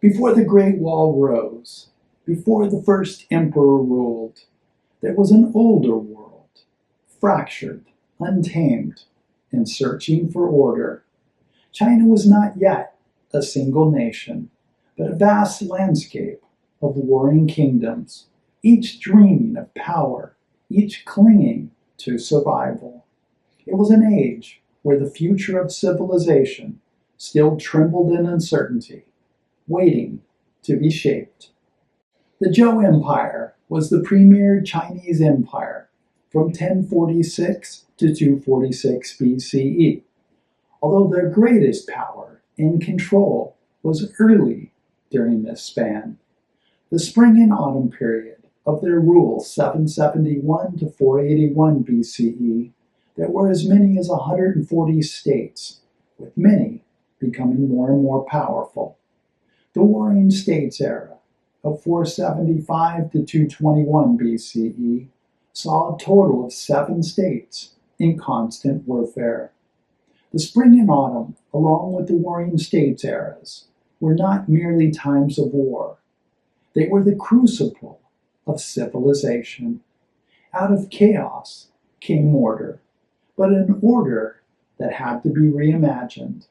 Before the Great Wall rose, before the first emperor ruled, there was an older world, fractured, untamed, and searching for order. China was not yet a single nation, but a vast landscape of warring kingdoms, each dreaming of power, each clinging to survival. It was an age where the future of civilization still trembled in uncertainty, waiting to be shaped. The Zhou Empire was the premier Chinese empire from 1046 to 246 BCE, although their greatest power and control was early during this span. The spring and autumn period of their rule, 771 to 481 BCE, there were as many as 140 states, with many becoming more and more powerful. The Warring States era of 475 to 221 BCE saw a total of 7 states in constant warfare. The spring and autumn, along with the Warring States eras, were not merely times of war. They were the crucible of civilization. Out of chaos came order, but an order that had to be reimagined.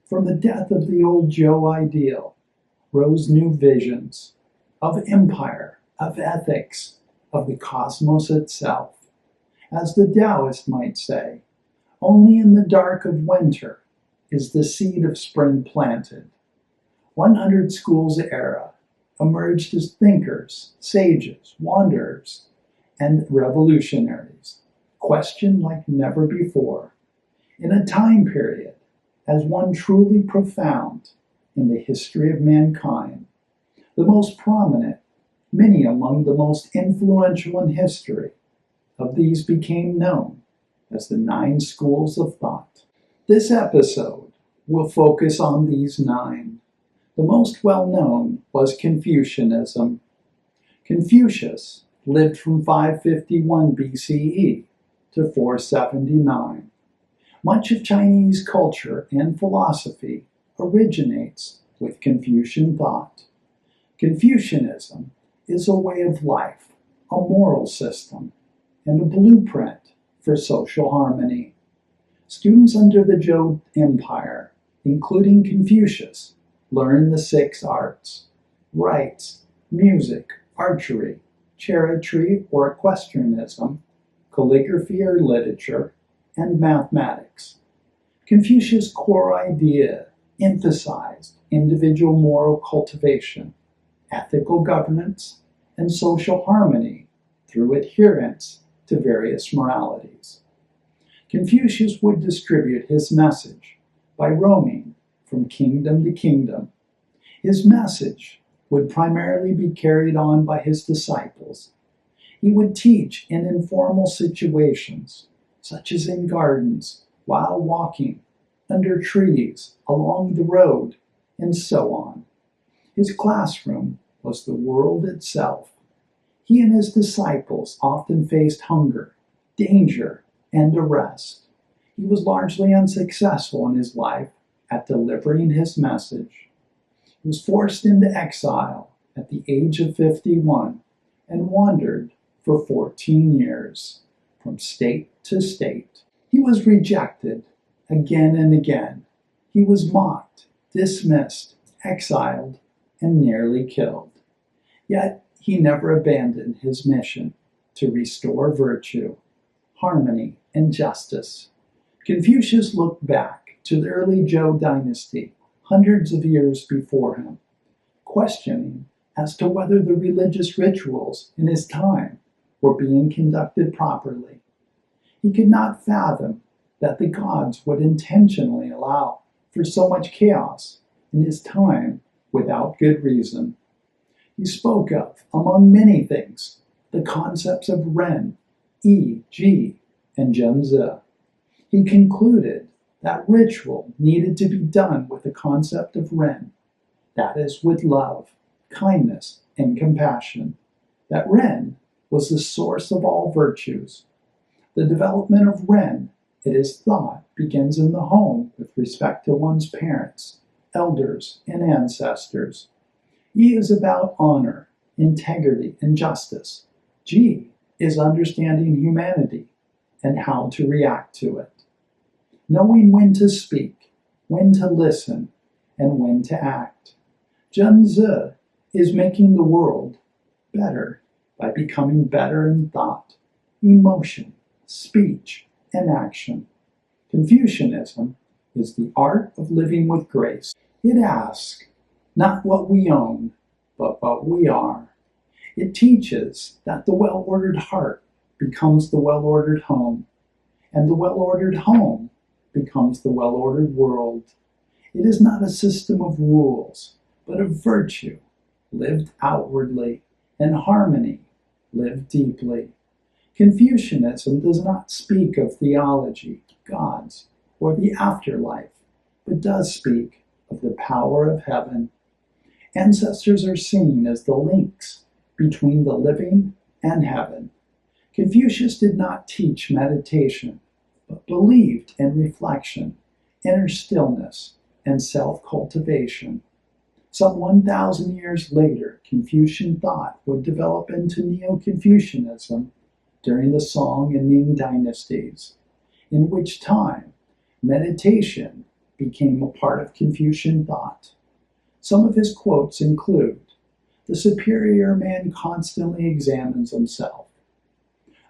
From the death of the old Zhou ideal rose new visions of empire, of ethics, of the cosmos itself. As the Taoist might say, only in the dark of winter is the seed of spring planted. 100 schools era emerged as thinkers, sages, wanderers, and revolutionaries, questioned like never before, in a time period as one truly profound in the history of mankind. The most prominent, many among the most influential in history, of these became known as the 9 schools of thought. This episode will focus on these 9. The most well-known was Confucianism. Confucius lived from 551 BCE to 479. Much of Chinese culture and philosophy originates with Confucian thought. Confucianism is a way of life, a moral system, and a blueprint for social harmony. Students under the Zhou Empire, including Confucius, learn the 6 arts: rites, music, archery, chariotry or equestrianism, calligraphy or literature, and mathematics. Confucius' core idea emphasized individual moral cultivation, ethical governance, and social harmony through adherence to various moralities. Confucius would distribute his message by roaming from kingdom to kingdom. His message would primarily be carried on by his disciples. He would teach in informal situations, such as in gardens, while walking, under trees, along the road, and so on. His classroom was the world itself. He and his disciples often faced hunger, danger, and arrest. He was largely unsuccessful in his life at delivering his message. He was forced into exile at the age of 51 and wandered for 14 years from state to state. He was rejected again and again. He was mocked, dismissed, exiled, and nearly killed. Yet he never abandoned his mission to restore virtue, harmony, and justice. Confucius looked back to the early Zhou dynasty, hundreds of years before him, questioning as to whether the religious rituals in his time were being conducted properly. He could not fathom that the gods would intentionally allow for so much chaos in his time without good reason. He spoke of, among many things, the concepts of Ren, Yi, Ji, and Zhuangzi. He concluded that ritual needed to be done with the concept of Ren, that is, with love, kindness, and compassion. That Ren was the source of all virtues. The development of Ren, it is thought, begins in the home with respect to one's parents, elders, and ancestors, E is about honor, integrity, and justice. G is understanding humanity and how to react to it. Knowing when to speak, when to listen, and when to act. Zhuangzi is making the world better by becoming better in thought, emotion, speech, and action. Confucianism is the art of living with grace. It asks not what we own, but what we are. It teaches that the well-ordered heart becomes the well-ordered home, and the well-ordered home becomes the well-ordered world. It is not a system of rules, but of virtue, lived outwardly, and harmony, lived deeply. Confucianism does not speak of theology, gods, or the afterlife, but does speak of the power of heaven. Ancestors are seen as the links between the living and heaven. Confucius did not teach meditation, but believed in reflection, inner stillness, and self-cultivation. Some 1,000 years later, Confucian thought would develop into Neo-Confucianism during the Song and Ming dynasties, in which time meditation became a part of Confucian thought. Some of his quotes include, "The superior man constantly examines himself.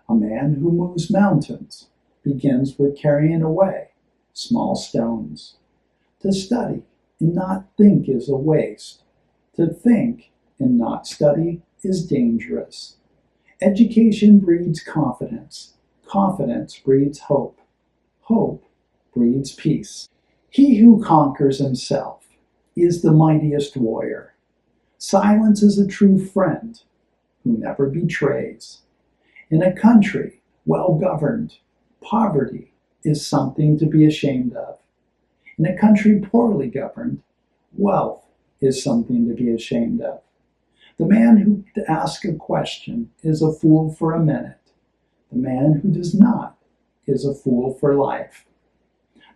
A man who moves mountains begins with carrying away small stones. To study and not think is a waste. To think and not study is dangerous. Education breeds confidence. Confidence breeds hope. Hope breeds peace. He who conquers himself is the mightiest warrior. Silence is a true friend who never betrays. In a country well governed, poverty is something to be ashamed of. In a country poorly governed, wealth is something to be ashamed of. The man who asks a question is a fool for a minute. The man who does not is a fool for life."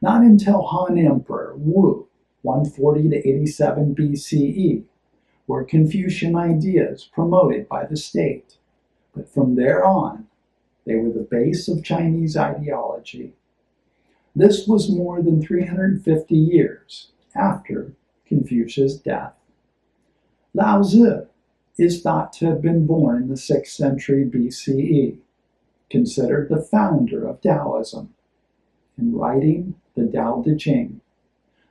Not until Han Emperor Wu, 140 to 87 BCE, were Confucian ideas promoted by the state, but from there on, they were the base of Chinese ideology. This was more than 350 years after Confucius' death. Laozi is thought to have been born in the 6th century BCE, considered the founder of Daoism, in writing the Tao Te Ching,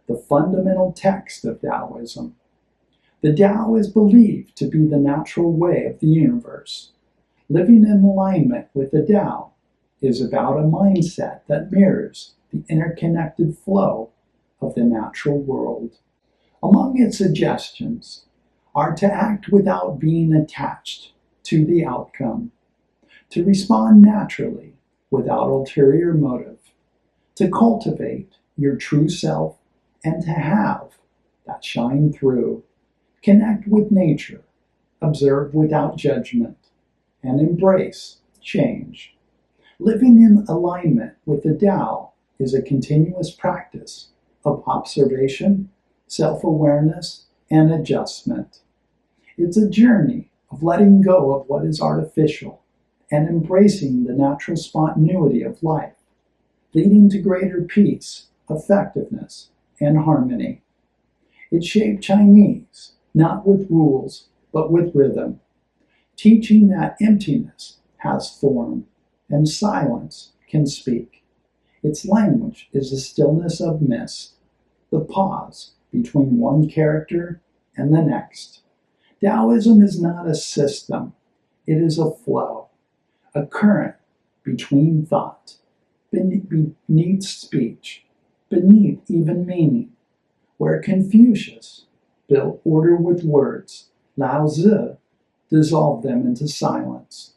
the fundamental text of Daoism. The Tao is believed to be the natural way of the universe. Living in alignment with the Tao is about a mindset that mirrors the interconnected flow of the natural world. Among its suggestions are to act without being attached to the outcome, to respond naturally without ulterior motive, to cultivate your true self and to have that shine through, connect with nature, observe without judgment, and embrace change. Living in alignment with the Tao is a continuous practice of observation, self-awareness, and adjustment. It's a journey of letting go of what is artificial and embracing the natural spontaneity of life, leading to greater peace, effectiveness, and harmony. It shaped Chinese, not with rules, but with rhythm, teaching that emptiness has form and silence can speak. Its language is the stillness of mist, the pause between one character and the next. Daoism is not a system, it is a flow, a current between thought, beneath speech, beneath even meaning. Where Confucius built order with words, Laozi dissolved them into silence.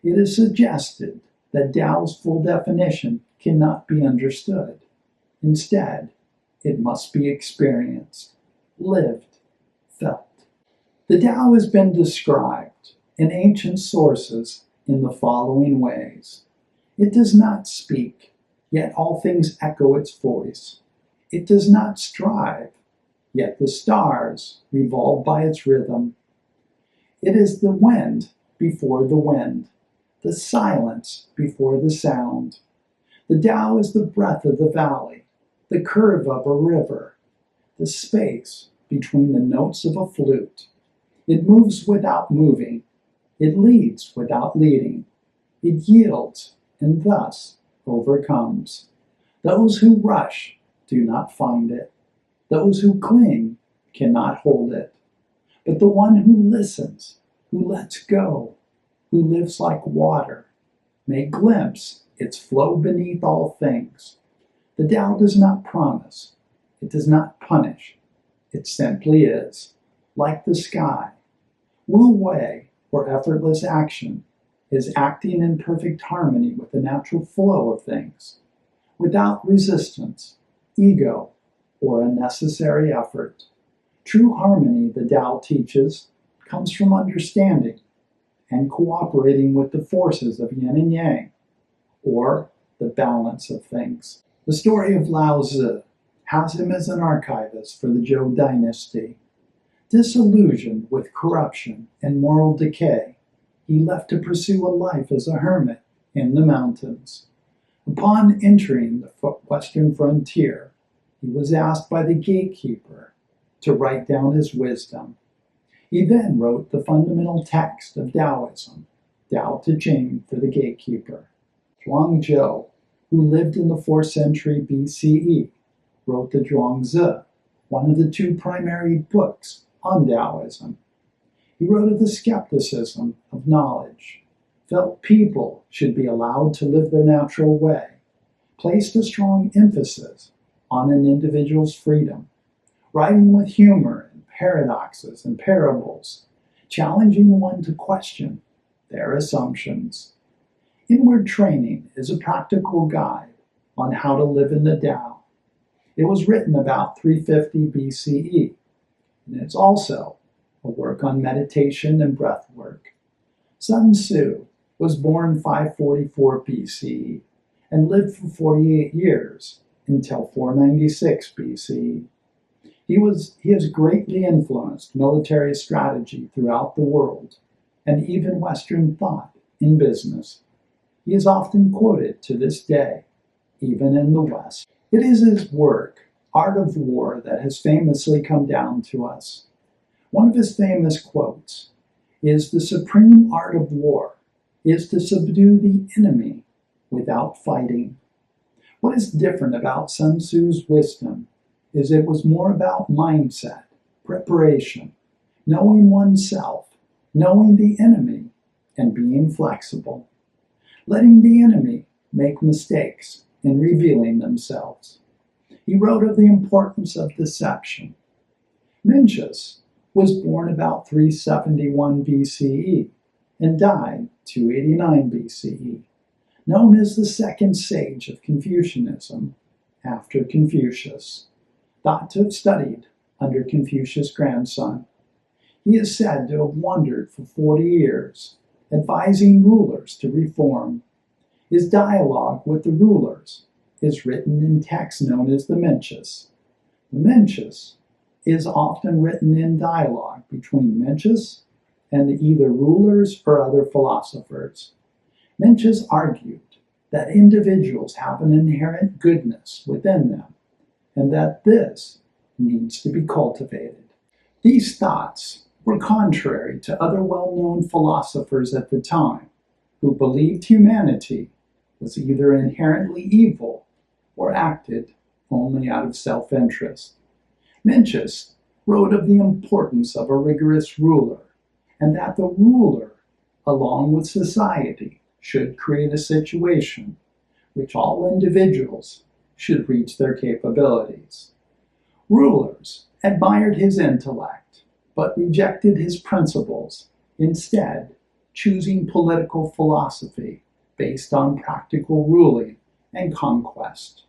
It is suggested that Tao's full definition cannot be understood. Instead, it must be experienced, lived, felt. The Tao has been described in ancient sources in the following ways. It does not speak, yet all things echo its voice. It does not strive, yet the stars revolve by its rhythm. It is the wind before the wind, the silence before the sound. The Tao is the breath of the valley, the curve of a river, the space between the notes of a flute. It moves without moving. It leads without leading. It yields and thus overcomes. Those who rush do not find it. Those who cling cannot hold it. But the one who listens, who lets go, who lives like water, may glimpse its flow beneath all things. The Tao does not promise. It does not punish. It simply is, like the sky. Wu Wei, or effortless action, is acting in perfect harmony with the natural flow of things, without resistance, ego, or unnecessary effort. True harmony, the Tao teaches, comes from understanding and cooperating with the forces of yin and yang, or the balance of things. The story of Laozi has him as an archivist for the Zhou dynasty. Disillusioned with corruption and moral decay, he left to pursue a life as a hermit in the mountains. Upon entering the western frontier, he was asked by the gatekeeper to write down his wisdom. He then wrote the fundamental text of Daoism, Tao Te Ching, for the gatekeeper. Zhuangzi, who lived in the 4th century BCE, wrote the Zhuangzi, one of the 2 primary books on Daoism. He wrote of the skepticism of knowledge, felt people should be allowed to live their natural way, placed a strong emphasis on an individual's freedom, writing with humor and paradoxes and parables, challenging one to question their assumptions. Inward training is a practical guide on how to live in the Tao. It was written about 350 BCE, and it's also a work on meditation and breath work. Sun Tzu was born 544 BCE and lived for 48 years until 496 BCE. He has greatly influenced military strategy throughout the world and even Western thought in business. He is often quoted to this day, even in the West. It is his work, Art of War, that has famously come down to us. One of his famous quotes is, "The supreme art of war is to subdue the enemy without fighting." What is different about Sun Tzu's wisdom is it was more about mindset, preparation, knowing oneself, knowing the enemy, and being flexible. Letting the enemy make mistakes in revealing themselves. He wrote of the importance of deception. Mencius was born about 371 BCE and died 289 BCE, known as the second sage of Confucianism after Confucius, thought to have studied under Confucius' grandson. He is said to have wandered for 40 years, advising rulers to reform. His dialogue with the rulers is written in texts known as the Mencius. The Mencius is often written in dialogue between Mencius and either rulers or other philosophers. Mencius argued that individuals have an inherent goodness within them, and that this needs to be cultivated. These thoughts were contrary to other well-known philosophers at the time, who believed humanity was either inherently evil or acted only out of self-interest. Mencius wrote of the importance of a rigorous ruler, and that the ruler, along with society, should create a situation which all individuals should reach their capabilities. Rulers admired his intellect, but rejected his principles, instead choosing political philosophy based on practical ruling and conquest.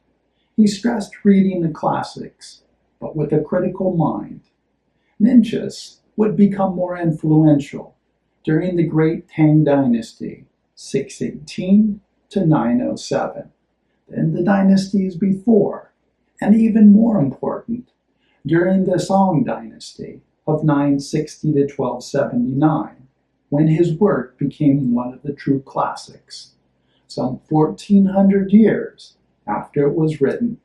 He stressed reading the classics, but with a critical mind. Mencius would become more influential during the Great Tang Dynasty, 618 to 907, than the dynasties before, and even more important, during the Song dynasty of 960 to 1279, when his work became one of the true classics, some 1400 years after it was written.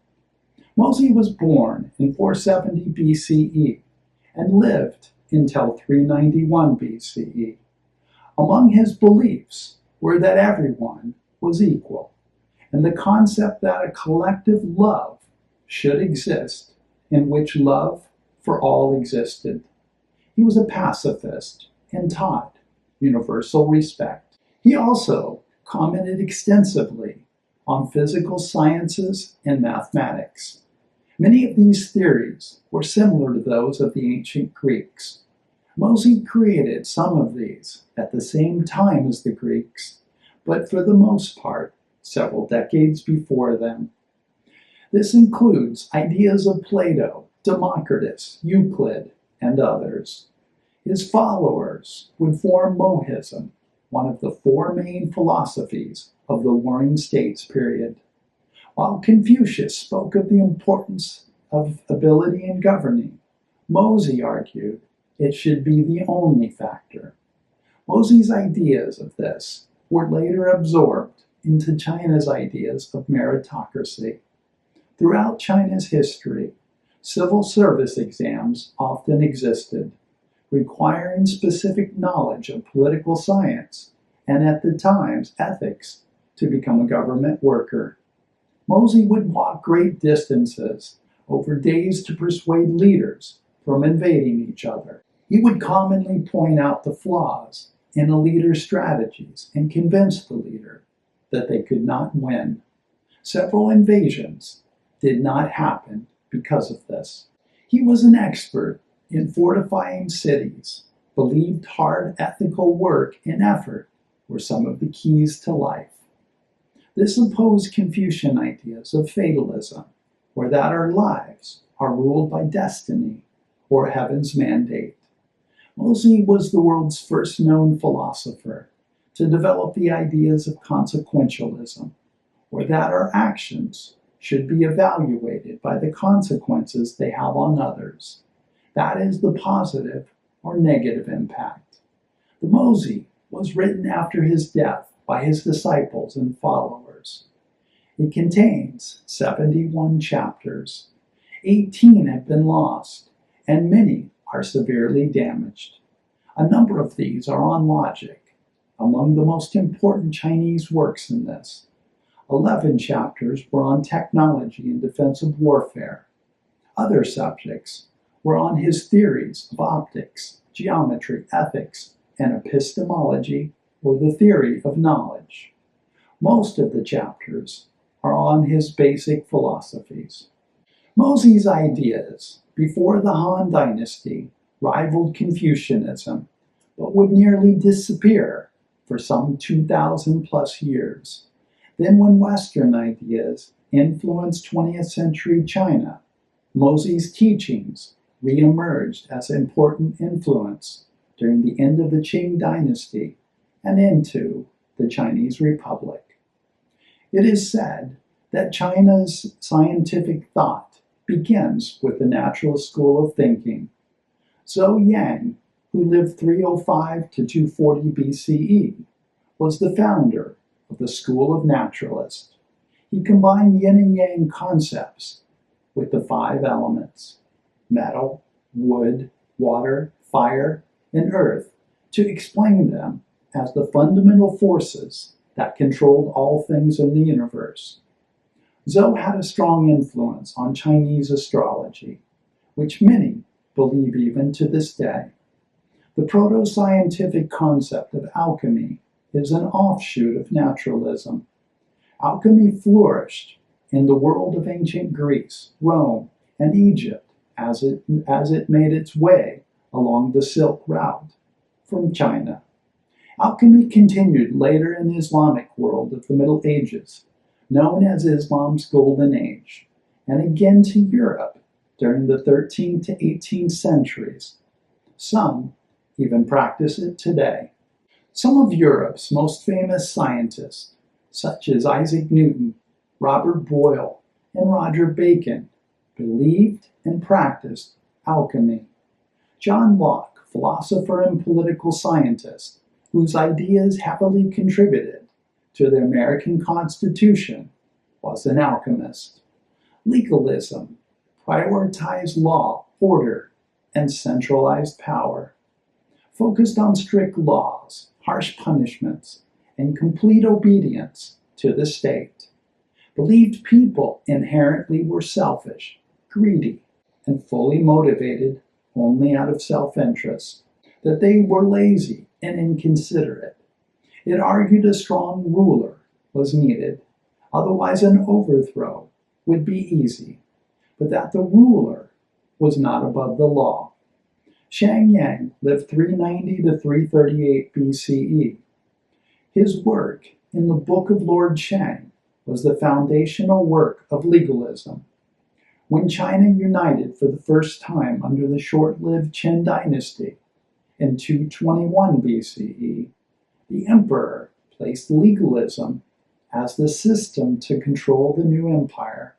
Mozi was born in 470 BCE and lived until 391 BCE. Among his beliefs were that everyone was equal, and the concept that a collective love should exist in which love for all existed. He was a pacifist and taught universal respect. He also commented extensively on physical sciences and mathematics. Many of these theories were similar to those of the ancient Greeks. Mozi created some of these at the same time as the Greeks, but for the most part, several decades before them. This includes ideas of Plato, Democritus, Euclid, and others. His followers would form Mohism, one of the four main philosophies of the Warring States period. While Confucius spoke of the importance of ability in governing, Mozi argued it should be the only factor. Mozi's ideas of this were later absorbed into China's ideas of meritocracy. Throughout China's history, civil service exams often existed, requiring specific knowledge of political science and, at the times, ethics to become a government worker. Mozi would walk great distances over days to persuade leaders from invading each other. He would commonly point out the flaws in a leader's strategies and convince the leader that they could not win. Several invasions did not happen because of this. He was an expert in fortifying cities, believed hard ethical work and effort were some of the keys to life. This opposed Confucian ideas of fatalism, or that our lives are ruled by destiny or heaven's mandate. Mozi was the world's first known philosopher to develop the ideas of consequentialism, or that our actions should be evaluated by the consequences they have on others. That is the positive or negative impact. The Mozi was written after his death by his disciples and followers. It contains 71 chapters. 18 have been lost, and many are severely damaged. A number of these are on logic, among the most important Chinese works in this. 11 chapters were on technology and defensive warfare. Other subjects were on his theories of optics, geometry, ethics, and epistemology, or the theory of knowledge. Most of the chapters are on his basic philosophies. Mozi's ideas before the Han Dynasty rivaled Confucianism, but would nearly disappear for some 2,000 plus years. Then when Western ideas influenced 20th century China, Mozi's teachings re-emerged as an important influence during the end of the Qing dynasty and into the Chinese Republic. It is said that China's scientific thought begins with the naturalist school of thinking. Zou Yan, who lived 305 to 240 BCE, was the founder of the school of naturalists. He combined yin and yang concepts with the 5 elements: metal, wood, water, fire, and earth, to explain them as the fundamental forces that controlled all things in the universe. Zou had a strong influence on Chinese astrology, which many believe even to this day. The proto-scientific concept of alchemy is an offshoot of naturalism. Alchemy flourished in the world of ancient Greece, Rome, and Egypt as it made its way along the Silk Route from China. Alchemy continued later in the Islamic world of the Middle Ages, known as Islam's Golden Age, and again to Europe during the 13th to 18th centuries. Some even practice it today. Some of Europe's most famous scientists, such as Isaac Newton, Robert Boyle, and Roger Bacon, believed and practiced alchemy. John Locke, philosopher and political scientist, whose ideas heavily contributed to the American Constitution, was an alchemist. Legalism prioritized law, order, and centralized power, focused on strict laws, harsh punishments, and complete obedience to the state, believed people inherently were selfish, greedy, and fully motivated only out of self-interest, that they were lazy and inconsiderate. It argued a strong ruler was needed, otherwise an overthrow would be easy, but that the ruler was not above the law. Shang Yang lived 390 to 338 BCE. His work in the Book of Lord Shang was the foundational work of legalism. When China united for the first time under the short-lived Qin dynasty in 221 BCE, the emperor placed legalism as the system to control the new empire.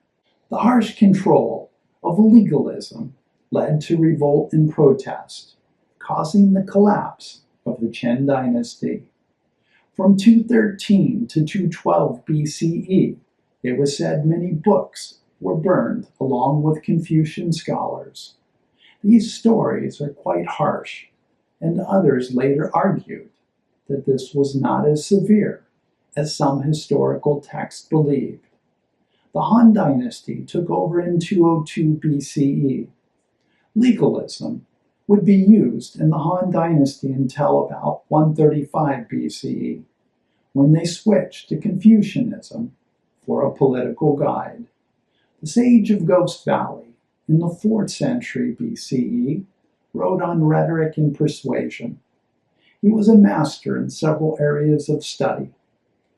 The harsh control of legalism led to revolt and protest, causing the collapse of the Qin dynasty. From 213 to 212 BCE, it was said many books were burned along with Confucian scholars. These stories are quite harsh, and others later argued that this was not as severe as some historical texts believed. The Han Dynasty took over in 202 BCE. Legalism would be used in the Han Dynasty until about 135 BCE, when they switched to Confucianism for a political guide. The sage of Ghost Valley in the 4th century BCE wrote on rhetoric and persuasion. He was a master in several areas of study.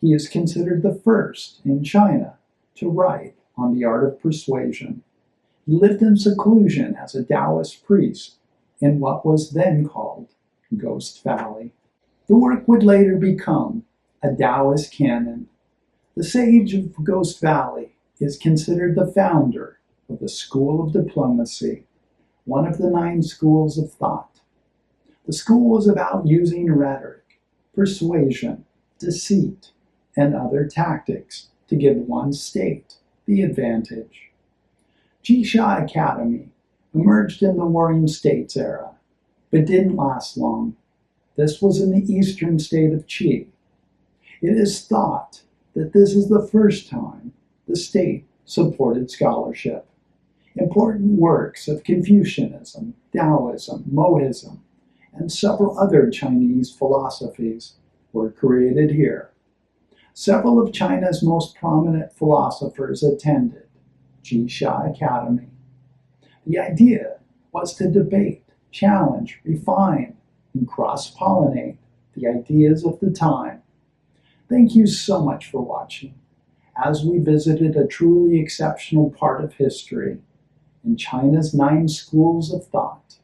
He is considered the first in China to write on the art of persuasion. He lived in seclusion as a Taoist priest in what was then called Ghost Valley. The work would later become a Taoist canon. The sage of Ghost Valley is considered the founder of the School of Diplomacy, one of the 9 schools of thought. The school was about using rhetoric, persuasion, deceit, and other tactics to give one state the advantage. Jisha Academy emerged in the Warring States era, but didn't last long. This was in the eastern state of Qi. It is thought that this is the first time the state supported scholarship. Important works of Confucianism, Daoism, Mohism, and several other Chinese philosophies were created here. Several of China's most prominent philosophers attended Jisha Academy. The idea was to debate, challenge, refine, and cross-pollinate the ideas of the time. Thank you so much for watching, as we visited a truly exceptional part of history in China's 9 schools of thought.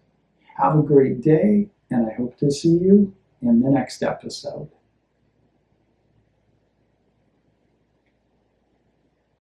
Have a great day, and I hope to see you in the next episode.